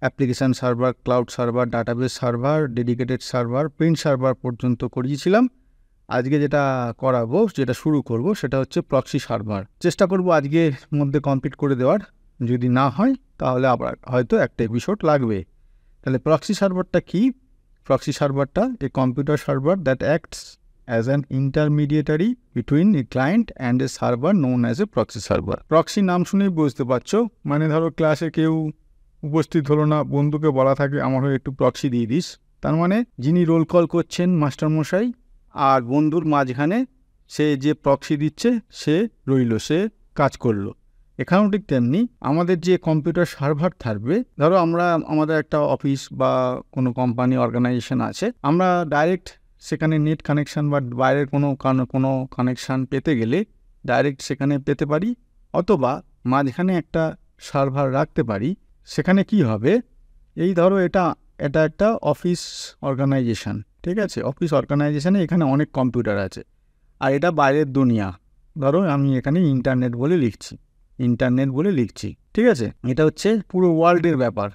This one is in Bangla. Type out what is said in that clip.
Application server, cloud server, database server, dedicated server, print server পর্যন্ত করিয়েছিলাম। আজকে যেটা করাবো, যেটা শুরু করব, সেটা হচ্ছে প্রক্সি সার্ভার। চেষ্টা করব আজকের মধ্যে কমপ্লিট করে দেওয়ার। যদি না হয় তাহলে আবার হয়তো একটা এপিসোড লাগবে। তাহলে প্রক্সি সার্ভারটা কি? প্রক্সি সার্ভারটা a computer server that acts as an intermediary between a client and a server known as a proxy server. Proxy নাম শুনেই বুঝতে পারছো, মানে ধরো ক্লাসে কেউ উপস্থিত হলো না, বন্ধুকে বলা থাকে আমার হয়ে একটু প্রক্সি দিয়ে দিস। তার মানে যিনি রোল কল করছেন মাস্টারমশাই, আর বন্ধুর মাঝখানে সে যে প্রক্সি দিচ্ছে সে রইল, সে কাজ করলো। এখানেও ঠিক তেমনি আমাদের যে কম্পিউটার সার্ভার থাকবে, ধরো আমরা আমাদের একটা অফিস বা কোনো কোম্পানি অর্গানাইজেশন আছে, আমরা ডাইরেক্ট সেখানে নেট কানেকশান বা বাইরের কোনো কানেকশান পেতে গেলে ডাইরেক্ট সেখানে পেতে পারি, অথবা মাঝখানে একটা সার্ভার রাখতে পারি। সেখানে কি হবে, এই ধরো এটা একটা অফিস অর্গানাইজেশন, ঠিক আছে? অফিস অর্গানাইজেশনে এখানে অনেক কম্পিউটার আছে, আর এটা বাইরের দুনিয়া। ধরো আমি এখানে ইন্টারনেট বলে লিখছি, ঠিক আছে? এটা হচ্ছে পুরো ওয়ার্ল্ডের ব্যাপার,